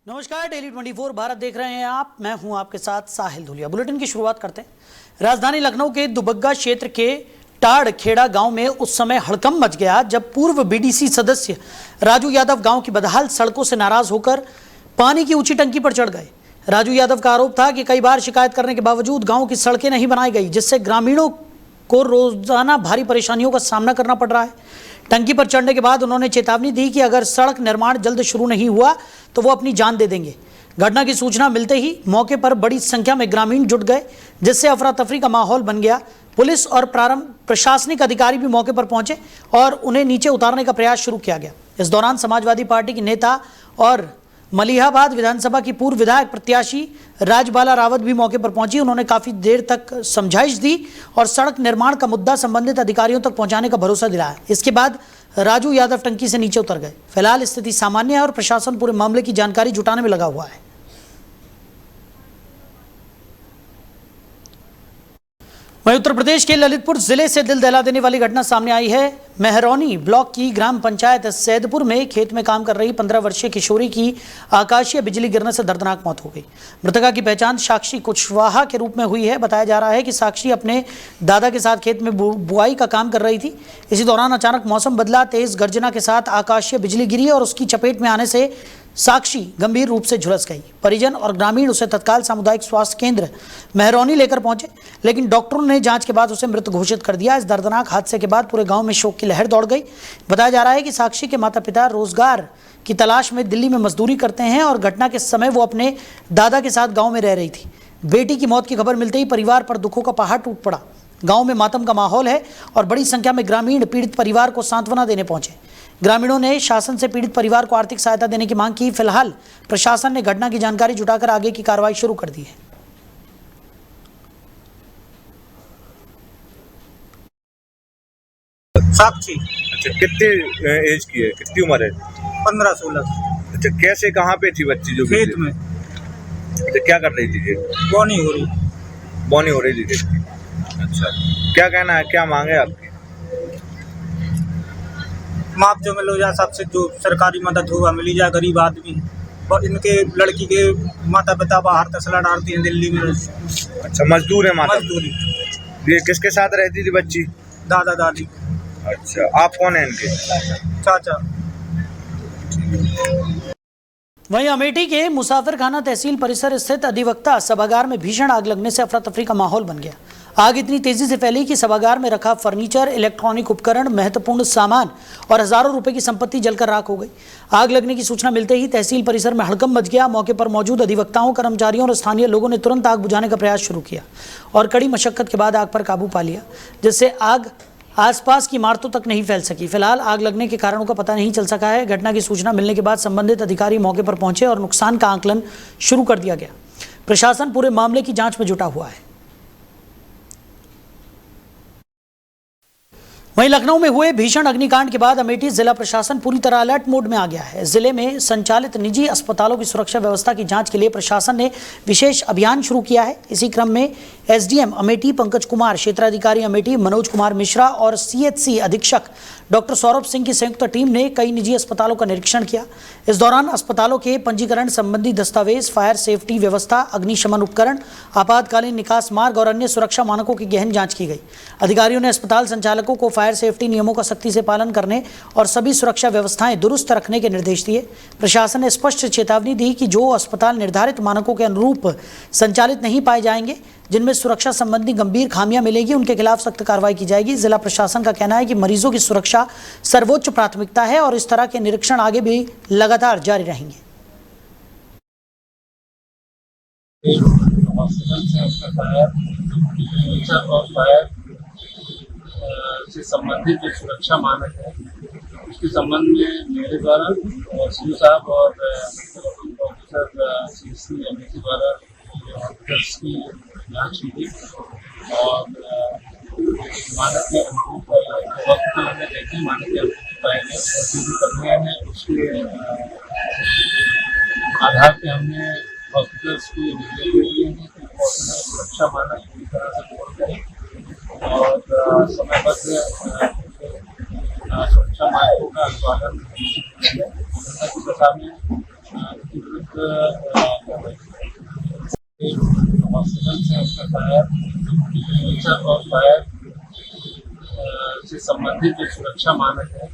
नमस्कार, डेली 24 भारत देख रहे हैं आप। मैं हूं आपके साथ साहिल धुलिया। बुलेटिन की शुरुआत करते हैं। राजधानी लखनऊ के दुबग्गा क्षेत्र के टाड़ खेड़ा गांव में उस समय हड़कंप मच गया जब पूर्व बीडीसी सदस्य राजू यादव गांव की बदहाल सड़कों से नाराज होकर पानी की ऊंची टंकी पर चढ़ गए। राजू यादव का आरोप था कि कई बार शिकायत करने के बावजूद गाँव की सड़कें नहीं बनाई गई, जिससे ग्रामीणों को रोजाना भारी परेशानियों का सामना करना पड़ रहा है। टंकी पर चढ़ने के बाद उन्होंने चेतावनी दी कि अगर सड़क निर्माण जल्द शुरू नहीं हुआ तो वो अपनी जान दे देंगे। घटना की सूचना मिलते ही मौके पर बड़ी संख्या में ग्रामीण जुट गए, जिससे अफरा तफरी का माहौल बन गया। पुलिस और प्रशासनिक अधिकारी भी मौके पर पहुंचे और उन्हें नीचे उतारने का प्रयास शुरू किया गया। इस दौरान समाजवादी पार्टी की नेता और मलिहाबाद विधानसभा की पूर्व विधायक प्रत्याशी राजबाला रावत भी मौके पर पहुंची। उन्होंने काफी देर तक समझाइश दी और सड़क निर्माण का मुद्दा संबंधित अधिकारियों तक पहुंचाने का भरोसा दिलाया। इसके बाद राजू यादव टंकी से नीचे उतर गए। फिलहाल स्थिति सामान्य है और प्रशासन पूरे मामले की जानकारी जुटाने में लगा हुआ है। वहीं उत्तर प्रदेश के ललितपुर जिले से दिल दहला देने वाली घटना सामने आई है। मेहरौनी ब्लॉक की ग्राम पंचायत सैदपुर में खेत में काम कर रही 15 वर्षीय किशोरी की आकाशीय बिजली गिरने से दर्दनाक मौत हो गई। मृतका की पहचान साक्षी कुशवाहा के रूप में हुई है। बताया जा रहा है कि साक्षी अपने दादा के साथ खेत में बुआई का काम कर रही थी। इसी दौरान अचानक मौसम बदला, तेज गर्जना के साथ आकाशीय बिजली गिरी और उसकी चपेट में आने से साक्षी गंभीर रूप से झुलस गई। परिजन और ग्रामीण उसे तत्काल सामुदायिक स्वास्थ्य केंद्र मेहरौनी लेकर पहुंचे, लेकिन डॉक्टरों ने जांच के बाद उसे मृत घोषित कर दिया। इस दर्दनाक हादसे के बाद पूरे गांव में शोक की लहर दौड़ गई। बताया जा रहा है कि साक्षी के माता पिता रोजगार की तलाश में दिल्ली में मजदूरी करते हैं और घटना के समय वो अपने दादा के साथ गाँव में रह रही थी। बेटी की मौत की खबर मिलते ही परिवार पर दुखों का पहाड़ टूट पड़ा। गाँव में मातम का माहौल है और बड़ी संख्या में ग्रामीण पीड़ित परिवार को सांत्वना देने पहुंचे। ग्रामीणों ने शासन से पीड़ित परिवार को आर्थिक सहायता देने की मांग की। फिलहाल प्रशासन ने घटना की जानकारी जुटाकर आगे की कार्रवाई शुरू कर दी है। साक्षी। अच्छा, कितने एज की है, कितनी उम्र है? 15-16। अच्छा, कैसे कहाँ पे थी बच्ची? जो खेत में। अच्छा, क्या कर रही थी? बोनी हो रही। बोनी हो रही थी खेत की। अच्छा, क्या कहना है, क्या मांग है आपकी? माप जो मिलो या सबसे जो सरकारी मदद होगा मिली जाए गरीब आदमी। और इनके लड़की के माता पिता बाहर तसला डालती हैं दिल्ली में। अच्छा, मजदूर है माता? मजदूरी। ये किसके साथ रहती थी बच्ची? दादा दादी। अच्छा, आप कौन है इनके? चाचा। वहीं अमेठी के मुसाफिर खाना तहसील परिसर स्थित अधिवक्ता सभागार में भीषण आग लगने से अफरा तफरी का माहौल बन गया। आग इतनी तेजी से फैली कि सभागार में रखा फर्नीचर, इलेक्ट्रॉनिक उपकरण, महत्वपूर्ण सामान और हजारों रुपए की संपत्ति जलकर राख हो गई। आग लगने की सूचना मिलते ही तहसील परिसर में हड़कंप मच गया। मौके पर मौजूद अधिवक्ताओं, कर्मचारियों और स्थानीय लोगों ने तुरंत आग बुझाने का प्रयास शुरू किया और कड़ी मशक्कत के बाद आग पर काबू पा लिया, जिससे आग आसपास की इमारतों तक नहीं फैल सकी। फिलहाल आग लगने के कारणों का पता नहीं चल सका है। घटना की सूचना मिलने के बाद संबंधित अधिकारी मौके पर पहुंचे और नुकसान का आकलन शुरू कर दिया गया। प्रशासन पूरे मामले की जांच में जुटा हुआ है। वहीं लखनऊ में हुए भीषण अग्निकांड के बाद अमेठी जिला प्रशासन पूरी तरह अलर्ट मोड में आ गया है। जिले में संचालित निजी अस्पतालों की सुरक्षा व्यवस्था की जांच के लिए प्रशासन ने विशेष अभियान शुरू किया है। इसी क्रम में एसडीएम अमेठी पंकज कुमार, क्षेत्राधिकारी अमेठी मनोज कुमार मिश्रा और सीएचसी अधीक्षक डॉक्टर सौरभ सिंह की संयुक्त टीम ने कई निजी अस्पतालों का निरीक्षण किया। इस दौरान अस्पतालों के पंजीकरण संबंधी दस्तावेज, फायर सेफ्टी व्यवस्था, अग्निशमन उपकरण, आपातकालीन निकास मार्ग और अन्य सुरक्षा मानकों की गहन जांच की गई। अधिकारियों ने अस्पताल संचालकों को फायर सेफ्टी नियमों का सख्ती से पालन करने और सभी सुरक्षा व्यवस्थाएं दुरुस्त रखने के निर्देश दिए। प्रशासन ने स्पष्ट चेतावनी दी कि जो अस्पताल निर्धारित मानकों के अनुरूप संचालित नहीं पाए जाएंगे, जिनमें सुरक्षा संबंधी गंभीर खामियां मिलेगी, उनके खिलाफ सख्त कार्रवाई की जाएगी। जिला प्रशासन का कहना है कि मरीजों की सुरक्षा सर्वोच्च प्राथमिकता है और इस तरह के निरीक्षण आगे भी लगातार जारी रहेंगे। से संबंधित जो सुरक्षा मानक है उसके संबंध में मेरे द्वारा और सी साहब और ऑफिसर सीसी अमेठी द्वारा ऑफिसर्स की जांच की गई और मानक के अनुरूप वक्त हमने देखे, मानक के अनुरूप पाए गए और जो भी प्रक्रिया है उसके आधार पर हमने हॉस्पिटल्स को निर्देश दे दिए हैं कि वो अपना सुरक्षा मानक पूरी तरह से पूर्ण करें और समयबद्ध सुरक्षा मानकों का अनुपालन की दिशा में हॉस्पिटल से उसका फायर नेचर और फायर से संबंधित जो सुरक्षा मानक है।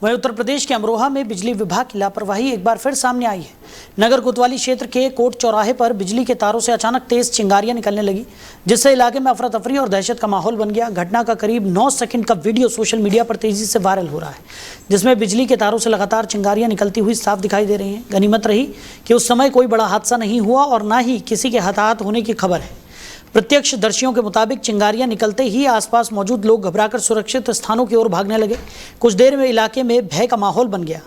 वहीं उत्तर प्रदेश के अमरोहा में बिजली विभाग की लापरवाही एक बार फिर सामने आई है। नगर कोतवाली क्षेत्र के कोट चौराहे पर बिजली के तारों से अचानक तेज चिंगारियां निकलने लगी, जिससे इलाके में अफरा तफरी और दहशत का माहौल बन गया। घटना का करीब 9 सेकंड का वीडियो सोशल मीडिया पर तेजी से वायरल हो रहा है, जिसमें बिजली के तारों से लगातार चिंगारियां निकलती हुई साफ दिखाई दे रही हैं। गनीमत रही कि उस समय कोई बड़ा हादसा नहीं हुआ और न ही किसी के हताहत होने की खबर है। प्रत्यक्षदर्शियों के मुताबिक चिंगारियां निकलते ही आसपास मौजूद लोग घबराकर सुरक्षित स्थानों की ओर भागने लगे। कुछ देर में इलाके में भय का माहौल बन गया।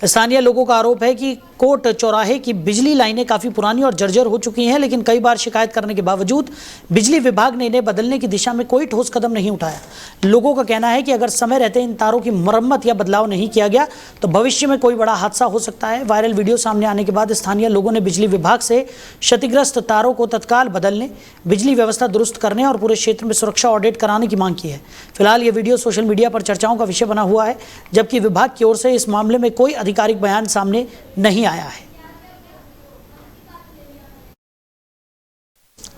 स्थानीय लोगों का आरोप है कि कोट चौराहे की बिजली लाइनें काफ़ी पुरानी और जर्जर हो चुकी हैं, लेकिन कई बार शिकायत करने के बावजूद बिजली विभाग ने इन्हें बदलने की दिशा में कोई ठोस कदम नहीं उठाया। लोगों का कहना है कि अगर समय रहते इन तारों की मरम्मत या बदलाव नहीं किया गया तो भविष्य में कोई बड़ा हादसा हो सकता है। वायरल वीडियो सामने आने के बाद स्थानीय लोगों ने बिजली विभाग से क्षतिग्रस्त तारों को तत्काल बदलने, बिजली व्यवस्था दुरुस्त करने और पूरे क्षेत्र में सुरक्षा ऑडिट कराने की मांग की है। फिलहाल ये वीडियो सोशल मीडिया पर चर्चाओं का विषय बना हुआ है, जबकि विभाग की ओर से इस मामले में कोई आधिकारिक बयान सामने नहीं आया है।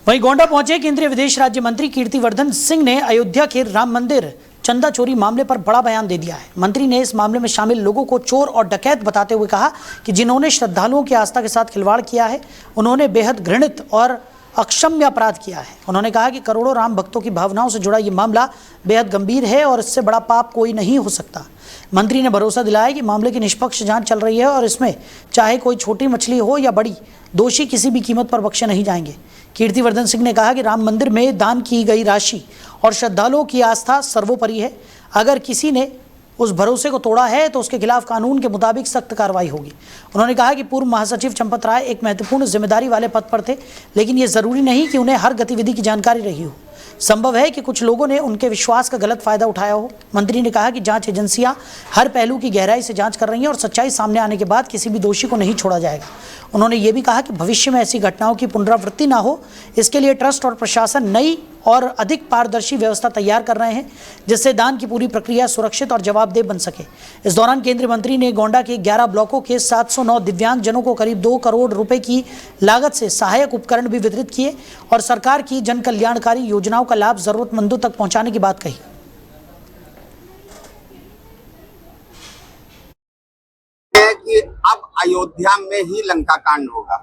वहीं गोंडा पहुंचे केंद्रीय विदेश राज्य मंत्री कीर्तिवर्धन सिंह ने अयोध्या के राम मंदिर चंदा चोरी मामले पर बड़ा बयान दे दिया है। मंत्री ने इस मामले में शामिल लोगों को चोर और डकैत बताते हुए कहा कि जिन्होंने श्रद्धालुओं की आस्था के साथ खिलवाड़ किया है, उन्होंने बेहद घृणित और अक्षम्य अपराध किया है। उन्होंने कहा कि करोड़ों राम भक्तों की भावनाओं से जुड़ा ये मामला बेहद गंभीर है और इससे बड़ा पाप कोई नहीं हो सकता। मंत्री ने भरोसा दिलाया कि मामले की निष्पक्ष जांच चल रही है और इसमें चाहे कोई छोटी मछली हो या बड़ी, दोषी किसी भी कीमत पर बख्शे नहीं जाएंगे। कीर्तिवर्धन सिंह ने कहा कि राम मंदिर में दान की गई राशि और श्रद्धालुओं की आस्था सर्वोपरि है। अगर किसी ने उस भरोसे को तोड़ा है तो उसके खिलाफ कानून के मुताबिक सख्त कार्रवाई होगी। उन्होंने कहा कि पूर्व महासचिव चंपत राय एक महत्वपूर्ण जिम्मेदारी वाले पद पर थे, लेकिन ये जरूरी नहीं कि उन्हें हर गतिविधि की जानकारी रही हो। संभव है कि कुछ लोगों ने उनके विश्वास का गलत फायदा उठाया हो। मंत्री ने कहा कि जांच एजेंसियां हर पहलू की गहराई से जांच कर रही हैं और सच्चाई सामने आने के बाद किसी भी दोषी को नहीं छोड़ा जाएगा। उन्होंने ये भी कहा कि भविष्य में ऐसी घटनाओं की पुनरावृत्ति ना हो, इसके लिए ट्रस्ट और प्रशासन नई और अधिक पारदर्शी व्यवस्था तैयार कर रहे हैं, जिससे दान की पूरी प्रक्रिया सुरक्षित और जवाबदेह बन सके। इस दौरान केंद्रीय मंत्री ने गोंडा के 11 ब्लॉकों के 709 दिव्यांग जनों को करीब 2 करोड़ रुपए की लागत से सहायक उपकरण भी वितरित किए और सरकार की जन कल्याणकारी योजनाओं का लाभ जरूरतमंदों तक पहुंचाने की बात कही। कि अब अयोध्या में ही लंका कांड होगा।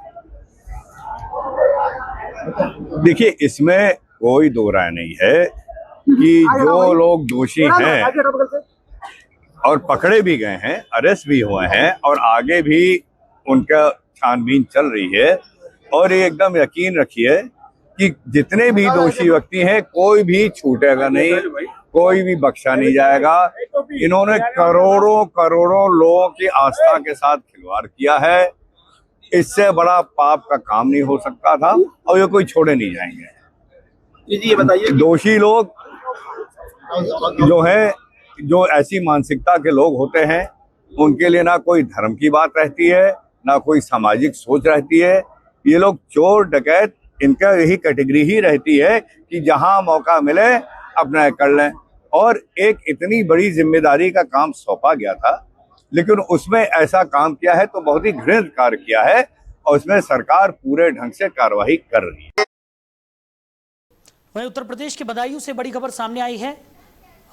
देखिए, इसमें कोई दो राय नहीं है कि जो लोग दोषी हैं और पकड़े भी गए हैं, अरेस्ट भी हुए हैं और आगे भी उनका छानबीन चल रही है, और ये एकदम यकीन रखिए कि जितने भी दोषी व्यक्ति हैं कोई भी छूटेगा नहीं, कोई भी बख्शा नहीं जाएगा। इन्होंने करोड़ों करोड़ों लोगों की आस्था के साथ खिलवाड़ किया है, इससे बड़ा पाप का काम नहीं हो सकता था और ये कोई छोड़े नहीं जाएंगे। ये बताइए, दोषी लोग जो है, जो ऐसी मानसिकता के लोग होते हैं, उनके लिए ना कोई धर्म की बात रहती है, ना कोई सामाजिक सोच रहती है। ये लोग चोर डकैत, इनका यही कैटेगरी ही रहती है कि जहां मौका मिले अपना कर लें। और एक इतनी बड़ी जिम्मेदारी का काम सौंपा गया था, लेकिन उसमें ऐसा काम किया है तो बहुत ही घृणित कार्य किया है और उसमें सरकार पूरे ढंग से कार्रवाई कर रही है। वहीं उत्तर प्रदेश के बदायूं से बड़ी खबर सामने आई है।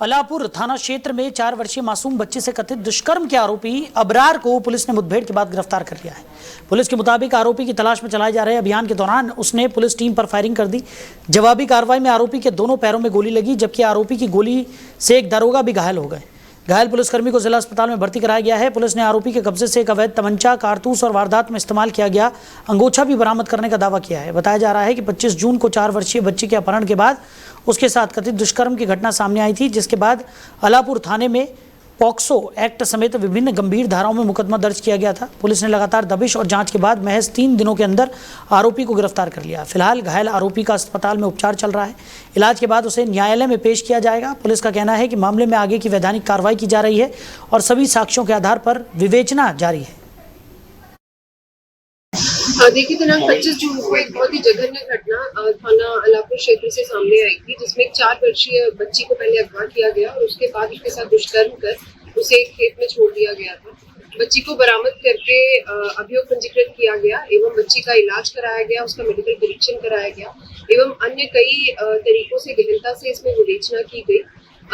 अलापुर थाना क्षेत्र में 4 वर्षीय मासूम बच्चे से कथित दुष्कर्म के आरोपी अबरार को पुलिस ने मुठभेड़ के बाद गिरफ्तार कर लिया है। पुलिस के मुताबिक आरोपी की तलाश में चलाए जा रहे अभियान के दौरान उसने पुलिस टीम पर फायरिंग कर दी। जवाबी कार्रवाई में आरोपी के दोनों पैरों में गोली लगी, जबकि आरोपी की गोली से एक दरोगा भी घायल हो गए। घायल पुलिसकर्मी को जिला अस्पताल में भर्ती कराया गया है। पुलिस ने आरोपी के कब्जे से एक अवैध तमंचा, कारतूस और वारदात में इस्तेमाल किया गया अंगोछा भी बरामद करने का दावा किया है। बताया जा रहा है कि 25 जून को 4 वर्षीय बच्ची के अपहरण के बाद उसके साथ कथित दुष्कर्म की घटना सामने आई थी, जिसके बाद अलापुर थाने में पॉक्सो एक्ट समेत विभिन्न गंभीर धाराओं में मुकदमा दर्ज किया गया था। पुलिस ने लगातार दबिश और जांच के बाद महज 3 दिनों के अंदर आरोपी को गिरफ्तार कर लिया। फिलहाल घायल आरोपी का अस्पताल में उपचार चल रहा है। इलाज के बाद उसे न्यायालय में पेश किया जाएगा। पुलिस का कहना है कि मामले में आगे की वैधानिक कार्रवाई की जा रही है और सभी साक्ष्यों के आधार पर विवेचना जारी है। देखिए, दिनांक 25 जून को एक बहुत ही जघन्य घटना थाना अलापुर क्षेत्र से सामने आई थी, जिसमें एक 4 वर्षीय बच्ची को पहले अगवा किया गया और उसके बाद उसके साथ दुष्कर्म कर उसे एक खेत में छोड़ दिया गया था। बच्ची को बरामद करके अभियोग पंजीकृत किया गया एवं बच्ची का इलाज कराया गया, उसका मेडिकल परीक्षण कराया गया एवं अन्य कई तरीकों से गहनता से इसमें विवेचना की गई।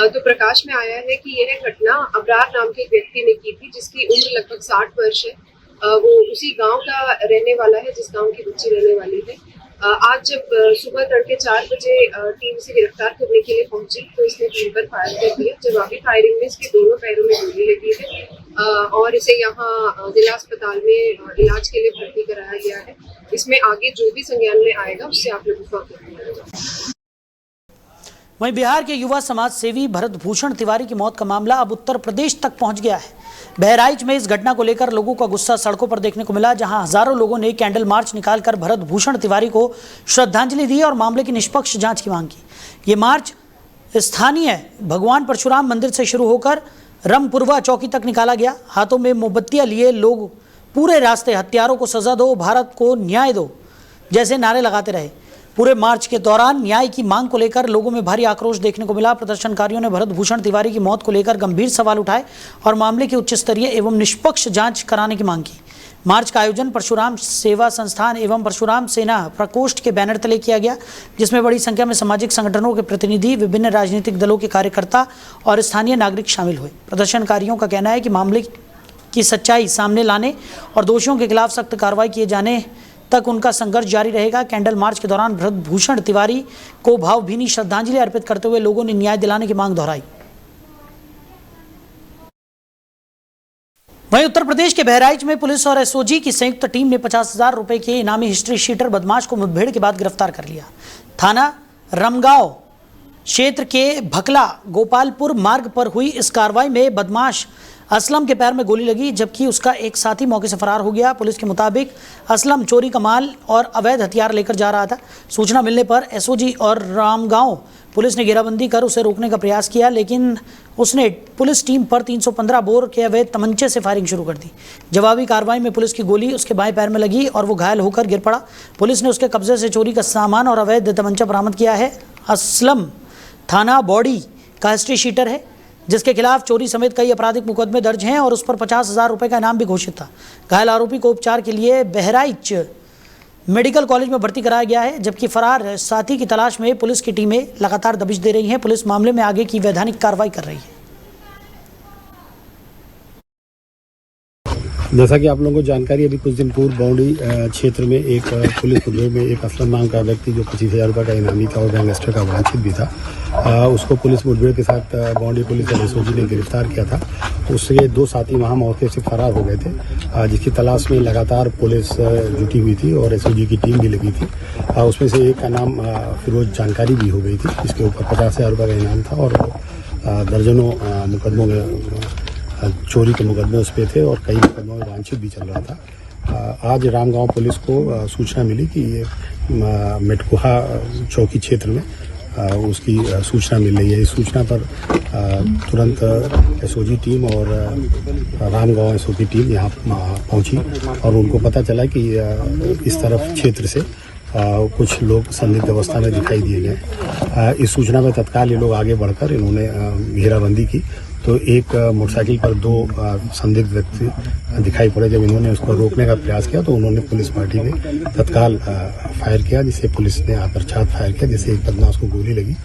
तो प्रकाश में आया है कि यह घटना अबरार नाम के एक व्यक्ति ने की थी, जिसकी उम्र लगभग 60 वर्ष है। वो उसी गांव का रहने वाला है जिस गांव की बच्ची रहने वाली है। आज जब सुबह तड़के 4 बजे टीम से गिरफ्तार करने के लिए पहुंची तो इसने टीम पर फायर कर दिया। जवाबी फायरिंग में इसके दोनों पैरों में गोली लगी है और इसे यहाँ जिला अस्पताल में इलाज के लिए भर्ती कराया गया है। इसमें आगे जो भी संज्ञान में आएगा उससे आप लोगों को अवगत कराया जाएगा। वहीं बिहार के युवा समाज सेवी भरत भूषण तिवारी की मौत का मामला अब उत्तर प्रदेश तक पहुंच गया है। बहराइच में इस घटना को लेकर लोगों का गुस्सा सड़कों पर देखने को मिला, जहां हजारों लोगों ने कैंडल मार्च निकालकर भरत भूषण तिवारी को श्रद्धांजलि दी और मामले की निष्पक्ष जांच की मांग की। ये मार्च स्थानीय भगवान परशुराम मंदिर से शुरू होकर रमपुरवा चौकी तक निकाला गया। हाथों में मोमबत्तियां लिए लोग पूरे रास्ते हत्यारों को सजा दो, भारत को न्याय दो जैसे नारे लगाते रहे। पूरे मार्च के दौरान न्याय की मांग को लेकर लोगों में भारी आक्रोश देखने को मिला। प्रदर्शनकारियों ने भरत भूषण तिवारी की मौत को लेकर गंभीर सवाल उठाए और मामले की उच्च स्तरीय एवं निष्पक्ष जांच कराने की मांग की। मार्च का आयोजन परशुराम सेवा संस्थान एवं परशुराम सेना प्रकोष्ठ के बैनर तले किया गया, जिसमें बड़ी संख्या में सामाजिक संगठनों के प्रतिनिधि, विभिन्न राजनीतिक दलों के कार्यकर्ता और स्थानीय नागरिक शामिल हुए। प्रदर्शनकारियों का कहना है कि मामले की सच्चाई सामने लाने और दोषियों के खिलाफ सख्त कार्रवाई किए जाने तक उनका संघर्ष जारी रहेगा। कैंडल मार्च के दौरान भरत भूषण तिवारी को भावभीनी श्रद्धांजलि अर्पित करते हुए लोगों ने न्याय दिलाने की मांग दोहराई। वहीं उत्तर प्रदेश के बहराइच में पुलिस और एसओजी की संयुक्त टीम ने 50,000 रुपए के इनामी हिस्ट्री शीटर बदमाश को मुठभेड़ के बाद गिरफ्तार कर लिया। थाना रमगांव क्षेत्र के भकला गोपालपुर मार्ग पर हुई इस कार्रवाई में बदमाश असलम के पैर में गोली लगी, जबकि उसका एक साथी मौके से फरार हो गया। पुलिस के मुताबिक असलम चोरी का माल और अवैध हथियार लेकर जा रहा था। सूचना मिलने पर एसओजी और रामगांव पुलिस ने घेराबंदी कर उसे रोकने का प्रयास किया, लेकिन उसने पुलिस टीम पर 315 बोर के अवैध तमंचे से फायरिंग शुरू कर दी। जवाबी कार्रवाई में पुलिस की गोली उसके बाएं पैर में लगी और वो घायल होकर गिर पड़ा। पुलिस ने उसके कब्जे से चोरी का सामान और अवैध तमंचा बरामद किया है। असलम थाना बॉडी का हिस्ट्री शीटर है, जिसके खिलाफ चोरी समेत कई आपराधिक मुकदमे दर्ज हैं और उस पर 50,000 रुपए का इनाम भी घोषित था। घायल आरोपी को उपचार के लिए बहराइच मेडिकल कॉलेज में भर्ती कराया गया है, जबकि फरार साथी की तलाश में पुलिस की टीमें लगातार दबिश दे रही हैं। पुलिस मामले में आगे की वैधानिक कार्रवाई कर रही है। जैसा कि आप लोगों को जानकारी, अभी कुछ दिन पूर्व बौंडी क्षेत्र में एक पुलिस मुठभेड़ में एक असलम नाम का व्यक्ति जो 25,000 रुपये का इनामी था और गैंगस्टर का वांछित भी था, उसको पुलिस मुठभेड़ के साथ बौंडी पुलिस और एसओजी ने गिरफ्तार किया था। उसके 2 साथी वहां मौके से फरार हो गए थे, जिसकी तलाश में लगातार पुलिस जुटी हुई थी और एसओजी की टीम भी लगी थी। उसमें से एक का नाम फिरोज जानकारी भी हो गई थी, जिसके ऊपर 50,000 रुपये का इनाम था और दर्जनों मुकदमों में चोरी के मुकदमे उस पे थे और कई मुकदमों में वांछित भी चल रहा था। आज रामगांव पुलिस को सूचना मिली कि ये मेटकुहा चौकी क्षेत्र में उसकी सूचना मिल रही है। इस सूचना पर तुरंत एसओजी टीम और रामगांव एसओ की टीम यहाँ पहुंची और उनको पता चला कि इस तरफ क्षेत्र से कुछ लोग संदिग्ध अवस्था में दिखाई दिए गए। इस सूचना पर तत्काल ये लोग आगे बढ़कर इन्होंने घेराबंदी की, तो एक मोटरसाइकिल पर 2 संदिग्ध व्यक्ति दिखाई पड़े। जब इन्होंने उसको रोकने का प्रयास किया तो उन्होंने पुलिस पार्टी में तत्काल फायर किया, जिससे पुलिस ने आकर्षक फायर किया, जिससे एक बदमाश को गोली लगी,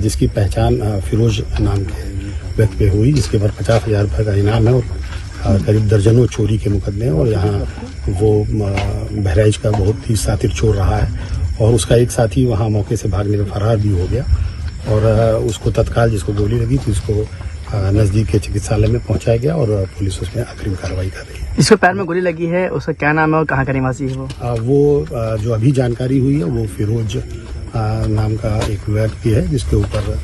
जिसकी पहचान फिरोज नाम के व्यक्ति पे हुई, जिसके ऊपर 50,000 रुपये का इनाम है और करीब दर्जनों चोरी के मुकदमे। और यहाँ वो बहराइच का बहुत ही शातिर चोर रहा है और उसका एक साथी वहाँ मौके से भागने में फरार भी हो गया और उसको तत्काल जिसको गोली लगी थी उसको नजदीक के चिकित्सालय में पहुंचाया गया और पुलिस उसमें अग्रिम कार्रवाई कर रही है। जिसको पैर में गोली लगी है उसका क्या नाम है और कहाँ का निवासी है वो जो अभी जानकारी हुई है वो फिरोज नाम का एक व्यक्ति है, जिसके ऊपर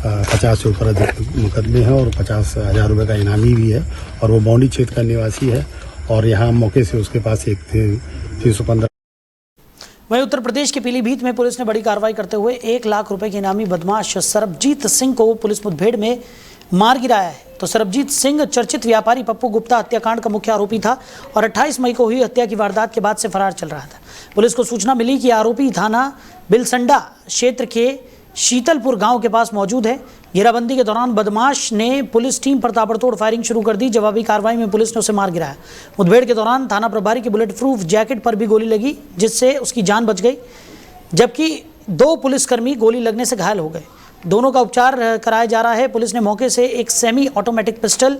50 से ऊपर अधिक मुकदमे हैं और 50,000 रुपये का इनामी भी है और वो बौंडी क्षेत्र का निवासी है और यहाँ मौके से उसके पास एक 315। वहीं उत्तर प्रदेश के पीलीभीत में पुलिस ने बड़ी कार्रवाई करते हुए 1 लाख रुपए के इनामी बदमाश सरबजीत सिंह को पुलिस मुठभेड़ में मार गिराया है। तो सरबजीत सिंह चर्चित व्यापारी पप्पू गुप्ता हत्याकांड का मुख्य आरोपी था और 28 मई को हुई हत्या की वारदात के बाद से फरार चल रहा था। पुलिस को सूचना मिली कि आरोपी थाना बिलसंडा क्षेत्र के शीतलपुर गांव के पास मौजूद है। घेराबंदी के दौरान बदमाश ने पुलिस टीम पर ताबड़तोड़ फायरिंग शुरू कर दी। जवाबी कार्रवाई में पुलिस ने उसे मार गिराया। मुठभेड़ के दौरान थाना प्रभारी की बुलेट प्रूफ जैकेट पर भी गोली लगी, जिससे उसकी जान बच गई, जबकि 2 पुलिसकर्मी गोली लगने से घायल हो गए। दोनों का उपचार कराया जा रहा है। पुलिस ने मौके से एक सेमी ऑटोमेटिक पिस्टल,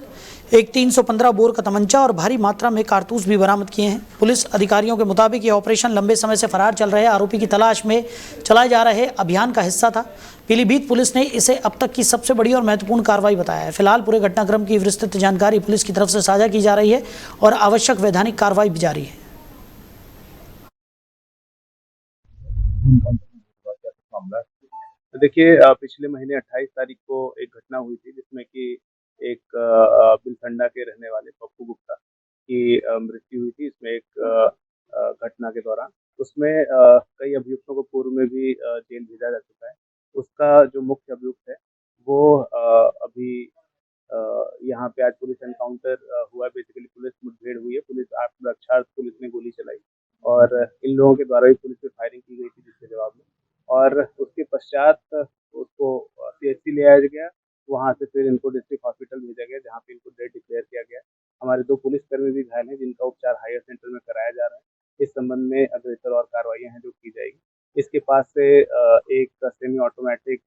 एक 315 बोर का तमंचा और भारी मात्रा में कारतूस भी बरामद किए हैं। पुलिस अधिकारियों के मुताबिक ये ऑपरेशन लंबे समय से फरार चल रहे आरोपी की तलाश में चलाए जा रहे अभियान का हिस्सा था। पीलीभीत पुलिस ने इसे अब तक की सबसे बड़ी और महत्वपूर्ण कार्रवाई बताया है। फिलहाल पूरे घटनाक्रम की विस्तृत जानकारी पुलिस की तरफ से साझा की जा रही है और आवश्यक वैधानिक कार्रवाई भी जारी है। तो देखिए, पिछले महीने 28 तारीख को एक घटना हुई थी जिसमें कि एक बिलसंडा के रहने वाले पप्पू गुप्ता की मृत्यु हुई थी। इसमें एक घटना के दौरान उसमें कई अभियुक्तों को पूर्व में भी जेल भेजा जा चुका है। उसका जो मुख्य अभियुक्त है वो अभी यहाँ पे आज पुलिस एनकाउंटर हुआ। बेसिकली पुलिस मुठभेड़ हुई है। पुलिस आत्मरक्षा पुलिस ने गोली चलाई और इन लोगों के द्वारा भी पुलिस पे फायरिंग की गई थी, जिसके जवाब में, और उसके पश्चात उसको CHC ले आया गया। वहाँ से फिर इनको डिस्ट्रिक्ट हॉस्पिटल भेजा गया, जहाँ पे इनको डेड डिक्लेयर किया गया। हमारे 2 पुलिसकर्मी भी घायल हैं, जिनका उपचार हायर सेंटर में कराया जा रहा है। इस संबंध में अग्रेसर और कार्रवाइयाँ हैं जो की जाएगी। इसके पास से एक सेमी ऑटोमेटिक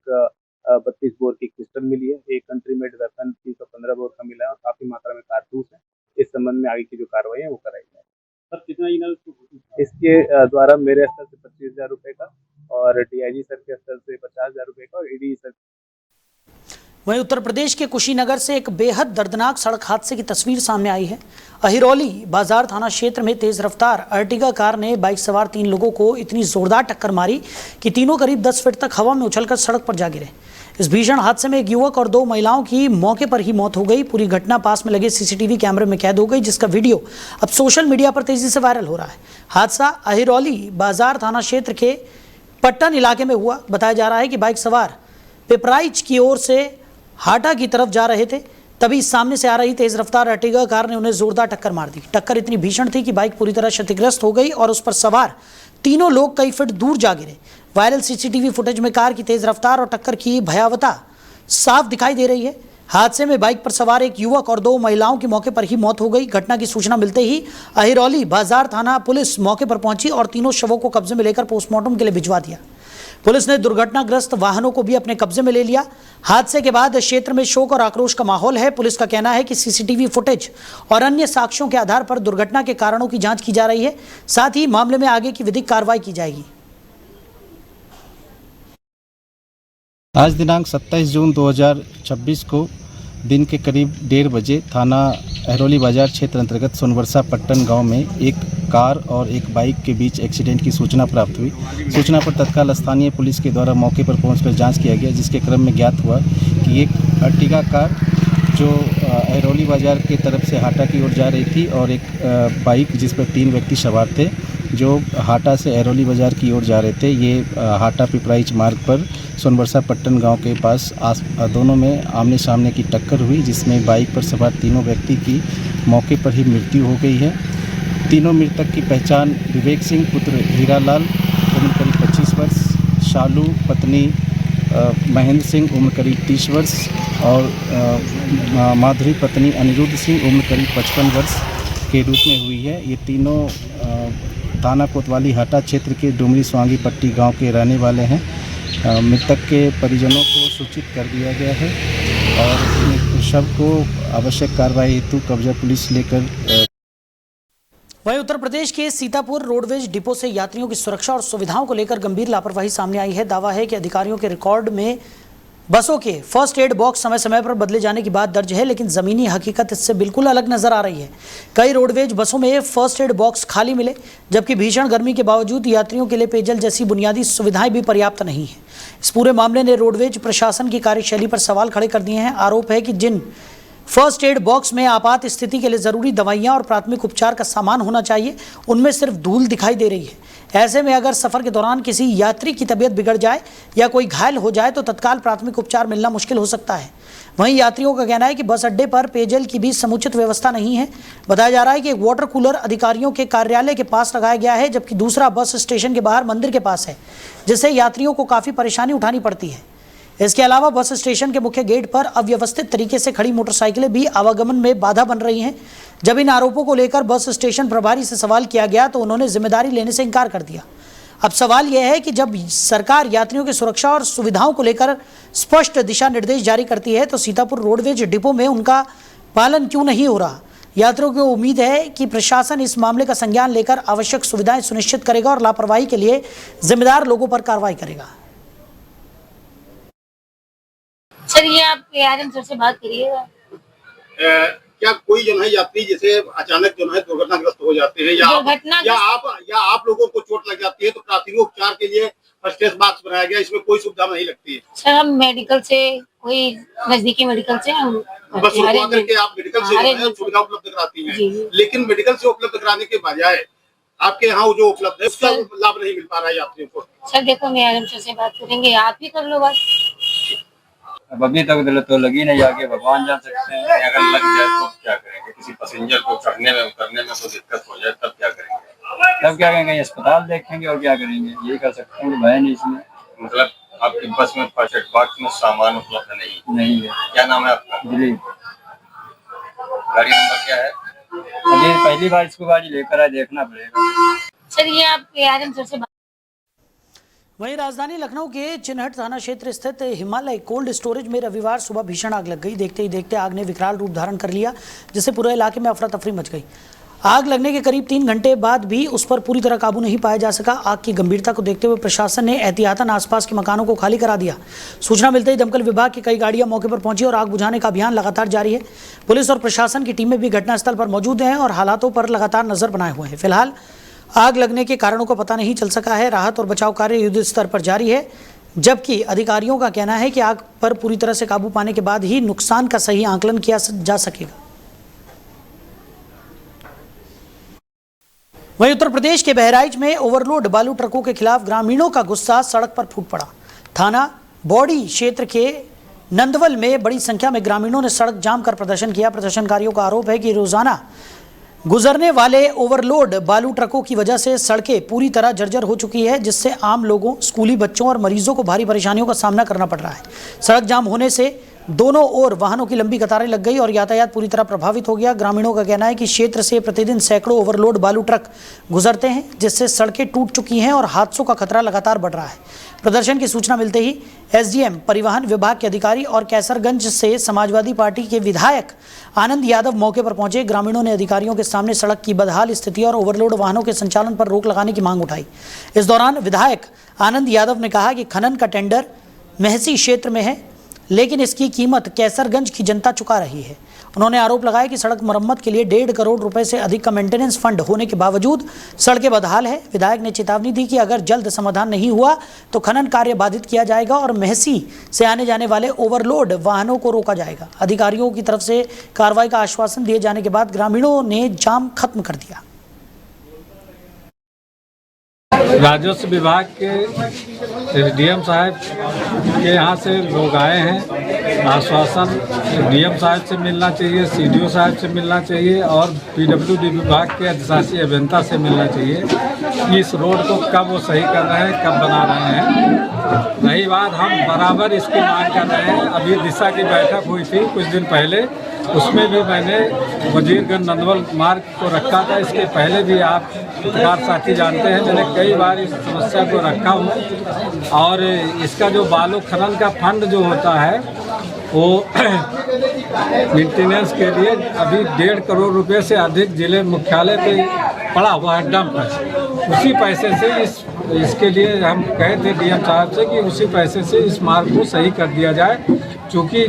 32 बोर की पिस्टल मिली है, एक कंट्री मेड वेपन 315 बोर का मिला है और काफी मात्रा में कारतूस है। इस संबंध में आगे की जो कार्रवाई है वो कराई जाएगी। कितना इसके द्वारा मेरे स्तर से 25,000 रुपए का और DIG सर के स्तर से 50,000 रुपए का और AD सर। वहीं उत्तर प्रदेश के कुशीनगर से एक बेहद दर्दनाक सड़क हादसे की तस्वीर सामने आई है। अहिरौली बाजार थाना क्षेत्र में तेज रफ्तार अर्टिगा कार ने बाइक सवार 3 लोगों को इतनी जोरदार टक्कर मारी कि तीनों करीब 10 फीट तक हवा में उछलकर सड़क पर जा गिरे। इस भीषण हादसे में एक युवक और 2 महिलाओं की मौके पर ही मौत हो गई। पूरी घटना पास में लगे CCTV कैमरे में कैद हो गई, जिसका वीडियो अब सोशल मीडिया पर तेजी से वायरल हो रहा है। हादसा अहिरौली बाजार थाना क्षेत्र के पट्टन इलाके में हुआ। बताया जा रहा है कि बाइक सवार पिपराइच की ओर से हाटा की तरफ जा रहे थे, तभी सामने से आ रही तेज रफ्तार अर्टिगा कार ने उन्हें जोरदार टक्कर मार दी। टक्कर इतनी भीषण थी कि बाइक पूरी तरह क्षतिग्रस्त हो गई और उस पर सवार तीनों लोग कई फीट दूर जा गिरे। वायरल CCTV फुटेज में कार की तेज रफ्तार और टक्कर की भयावता साफ दिखाई दे रही है। हादसे में बाइक पर सवार एक युवक और 2 महिलाओं की मौके पर ही मौत हो गई। घटना की सूचना मिलते ही अहिरौली बाजार थाना पुलिस मौके पर पहुंची और तीनों शवों को कब्जे में लेकर पोस्टमार्टम के लिए भिजवा दिया। पुलिस ने दुर्घटनाग्रस्त वाहनों को भी अपने कब्जे में ले लिया। हादसे के बाद क्षेत्र में शोक और आक्रोश का माहौल है। पुलिस का कहना है कि CCTV फुटेज और अन्य साक्ष्यों के आधार पर दुर्घटना के कारणों की जांच की जा रही है। साथ ही मामले में आगे की विधिक कार्रवाई की जाएगी। आज दिनांक 27 जून 2026 को दिन के करीब 1:30 बजे थाना अहिरौली बाजार क्षेत्र अंतर्गत सोनबरसा पट्टन गांव में एक कार और एक बाइक के बीच एक्सीडेंट की सूचना प्राप्त हुई। सूचना पर तत्काल स्थानीय पुलिस के द्वारा मौके पर पहुंचकर जांच किया गया, जिसके क्रम में ज्ञात हुआ कि एक अर्टिगा कार जो अहिरौली बाजार की तरफ से हाटा की ओर जा रही थी और एक बाइक जिस पर 3 व्यक्ति सवार थे जो हाटा से अहिरौली बाजार की ओर जा रहे थे। ये हाटा पिपराइच मार्ग पर सोनबरसा पट्टन गांव के पास दोनों में आमने सामने की टक्कर हुई, जिसमें बाइक पर सवार तीनों व्यक्ति की मौके पर ही मृत्यु हो गई है। तीनों मृतक की पहचान विवेक सिंह पुत्र हीरालाल उम्र करीब 25 वर्ष, शालू पत्नी महेंद्र सिंह उम्र करीब 30 वर्ष और माधुरी पत्नी अनिरुद्ध सिंह उम्र करीब 55 वर्ष के रूप में हुई है। ये तीनों थाना कोतवाली हाटा क्षेत्र के डुमरी स्वांगी पट्टी गांव के रहने वाले हैं। मृतक के परिजनों को सूचित कर दिया गया है और शव को आवश्यक कार्रवाई हेतु कब्जा पुलिस लेकर। वहीं उत्तर प्रदेश के सीतापुर रोडवेज डिपो से यात्रियों की सुरक्षा और सुविधाओं को लेकर गंभीर लापरवाही सामने आई है। दावा है कि अधिकारियों के रिकॉर्ड में बसों के फर्स्ट एड बॉक्स समय समय पर बदले जाने की बात दर्ज है, लेकिन ज़मीनी हकीकत इससे बिल्कुल अलग नजर आ रही है। कई रोडवेज बसों में फर्स्ट एड बॉक्स खाली मिले, जबकि भीषण गर्मी के बावजूद यात्रियों के लिए पेयजल जैसी बुनियादी सुविधाएं भी पर्याप्त नहीं है। इस पूरे मामले ने रोडवेज प्रशासन की कार्यशैली पर सवाल खड़े कर दिए हैं। आरोप है कि जिन फर्स्ट एड बॉक्स में आपात स्थिति के लिए जरूरी दवाइयां और प्राथमिक उपचार का सामान होना चाहिए। उनमें सिर्फ धूल दिखाई दे रही है। ऐसे में अगर सफर के दौरान किसी यात्री की तबीयत बिगड़ जाए या कोई घायल हो जाए तो तत्काल प्राथमिक उपचार मिलना मुश्किल हो सकता है। वहीं यात्रियों का कहना है कि बस अड्डे पर पेयजल की भी समुचित व्यवस्था नहीं है। बताया जा रहा है कि एक वाटर कूलर अधिकारियों के कार्यालय के पास लगाया गया है, जबकि दूसरा बस स्टेशन के बाहर मंदिर के पास है, जिससे यात्रियों को काफ़ी परेशानी उठानी पड़ती है। इसके अलावा बस स्टेशन के मुख्य गेट पर अव्यवस्थित तरीके से खड़ी मोटरसाइकिलें भी आवागमन में बाधा बन रही हैं। जब इन आरोपों को लेकर बस स्टेशन प्रभारी से सवाल किया गया तो उन्होंने जिम्मेदारी लेने से इनकार कर दिया। अब सवाल यह है कि जब सरकार यात्रियों की सुरक्षा और सुविधाओं को लेकर स्पष्ट दिशा निर्देश जारी करती है तो सीतापुर रोडवेज डिपो में उनका पालन क्यों नहीं हो रहा। यात्रियों को उम्मीद है कि प्रशासन इस मामले का संज्ञान लेकर आवश्यक सुविधाएं सुनिश्चित करेगा और लापरवाही के लिए जिम्मेदार लोगों पर कार्रवाई करेगा। सर, ये आप ARM सर से बात करिएगा। क्या कोई जो है यात्री जैसे अचानक जो है दुर्घटनाग्रस्त हो जाते हैं या आप लोगों को चोट लग जाती है तो प्राथमिक उपचार के लिए फर्स्ट एड बॉक्स बनाया गया, इसमें कोई सुविधा नहीं लगती है? सर, हम मेडिकल से, कोई नजदीकी मेडिकल से हम बस रुकवा करके आप मेडिकल से सुविधा उपलब्ध कराती हैं, लेकिन मेडिकल से उपलब्ध कराने के बजाय आपके यहाँ जो उपलब्ध है उसका लाभ नहीं मिल पा रहा है यात्रियों को। सर देखो, मैं ARM सर से बात करेंगे, आप ही कर लो बात। अब अभी तक दिल तो लगी नहीं, आगे भगवान जान सकते हैं। अगर लग जाए तो क्या करेंगे? किसी पैसेंजर को चढ़ने में उतरने में तो दिक्कत हो जाए तब क्या करेंगे? तब क्या करेंगे? अस्पताल देखेंगे और क्या करेंगे? यही कर सकते हैं। भय नहीं इसमें। मतलब आपकी बस में फर्स्ट एड बॉक्स में सामान उपलब्ध नहीं है। क्या नाम है आपका? दिलीप। गाड़ी नंबर क्या है? अभी पहली बार इसको गाड़ी लेकर आए, देखना पड़ेगा। सर, ये आप ARM सर से बात। वहीं राजधानी लखनऊ के चिन्हट थाना क्षेत्र स्थित हिमालय कोल्ड स्टोरेज में रविवार सुबह भीषण आग लग गई। देखते ही देखते आग ने विकराल रूप धारण कर लिया, जिससे पूरे इलाके में अफरा तफरी मच गई। आग लगने के करीब 3 घंटे बाद भी उस पर पूरी तरह काबू नहीं पाया जा सका। आग की गंभीरता को देखते हुए प्रशासन ने एहतियातन आसपास के मकानों को खाली करा दिया। सूचना मिलते ही दमकल विभाग की कई गाड़ियां मौके पर पहुंची और आग बुझाने का अभियान लगातार जारी है। पुलिस और प्रशासन की टीमें भी घटनास्थल पर मौजूद हैं और हालातों पर लगातार नजर बनाए हुए हैं। फिलहाल आग लगने के कारणों का पता नहीं चल सका है। राहत और बचाव कार्य युद्ध स्तर पर जारी है, जबकि अधिकारियों का कहना है कि आग पर पूरी तरह से काबू पाने के बाद ही नुकसान का सही आंकलन किया जा सकेगा। वहीं उत्तर प्रदेश के बहराइच में ओवरलोड बालू ट्रकों के खिलाफ ग्रामीणों का गुस्सा सड़क पर फूट पड़ा। थाना बौड़ी क्षेत्र के नंदवल में बड़ी संख्या में ग्रामीणों ने सड़क जाम कर प्रदर्शन किया। प्रदर्शनकारियों का आरोप है कि रोजाना गुजरने वाले ओवरलोड बालू ट्रकों की वजह से सड़कें पूरी तरह जर्जर हो चुकी है, जिससे आम लोगों, स्कूली बच्चों और मरीजों को भारी परेशानियों का सामना करना पड़ रहा है। सड़क जाम होने से दोनों ओर वाहनों की लंबी कतारें लग गई और यातायात पूरी तरह प्रभावित हो गया। ग्रामीणों का कहना है कि क्षेत्र से प्रतिदिन सैकड़ों ओवरलोड बालू ट्रक गुजरते हैं, जिससे सड़कें टूट चुकी हैं और हादसों का खतरा लगातार बढ़ रहा है। प्रदर्शन की सूचना मिलते ही SDM परिवहन विभाग के अधिकारी और कैसरगंज से समाजवादी पार्टी के विधायक आनंद यादव मौके पर पहुंचे। ग्रामीणों ने अधिकारियों के सामने सड़क की बदहाल स्थिति और ओवरलोड वाहनों के संचालन पर रोक लगाने की मांग उठाई। इस दौरान विधायक आनंद यादव ने कहा कि खनन का टेंडर महसी क्षेत्र में है, लेकिन इसकी कीमत कैसरगंज की जनता चुका रही है। उन्होंने आरोप लगाया कि सड़क मरम्मत के लिए 1.5 करोड़ रुपए से अधिक का मेंटेनेंस फंड होने के बावजूद सड़कें बदहाल है। विधायक ने चेतावनी दी कि अगर जल्द समाधान नहीं हुआ तो खनन कार्य बाधित किया जाएगा और महसी से आने जाने वाले ओवरलोड वाहनों को रोका जाएगा। अधिकारियों की तरफ से कार्रवाई का आश्वासन दिए जाने के बाद ग्रामीणों ने जाम खत्म कर दिया। राजस्व विभाग के SDM साहब के यहाँ से लोग आए हैं। आश्वासन DM साहब से मिलना चाहिए, CDO साहब से मिलना चाहिए और PWD विभाग के अधिशासी अभियंता से मिलना चाहिए कि इस रोड को कब वो सही कर रहे हैं, कब बना रहे हैं। रही बात, हम बराबर इसकी मांग कर रहे हैं। अभी दिशा की बैठक हुई थी कुछ दिन पहले, उसमें भी मैंने वजीरगंज नंदवल मार्ग को रखा था। इसके पहले भी आप पत्रकार साथी जानते हैं, मैंने कई बार इस समस्या को रखा हूँ। और इसका जो बालू खनन का फंड जो होता है वो मेंटेनेंस के लिए अभी 1.5 करोड़ रुपए से अधिक जिले मुख्यालय पे पड़ा हुआ है, डंप है। उसी पैसे से इसके लिए हम कहे थे DM साहब से कि उसी पैसे से इस मार्ग को सही कर दिया जाए, क्योंकि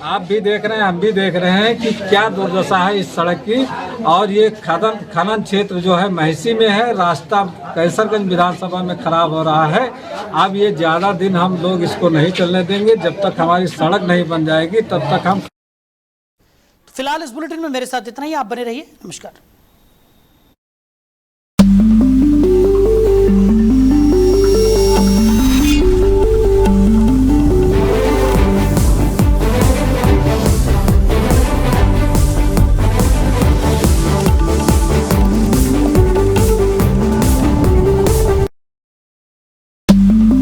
आप भी देख रहे हैं, हम भी देख रहे हैं कि क्या दुर्दशा है इस सड़क की। और ये खनन क्षेत्र जो है महसी में है, रास्ता कैसरगंज विधानसभा में खराब हो रहा है। अब ये ज़्यादा दिन हम लोग इसको नहीं चलने देंगे। जब तक हमारी सड़क नहीं बन जाएगी तब तक हम फिलहाल इस बुलेटिन में मेरे साथ इतना ही। आप बने रहिए। नमस्कार।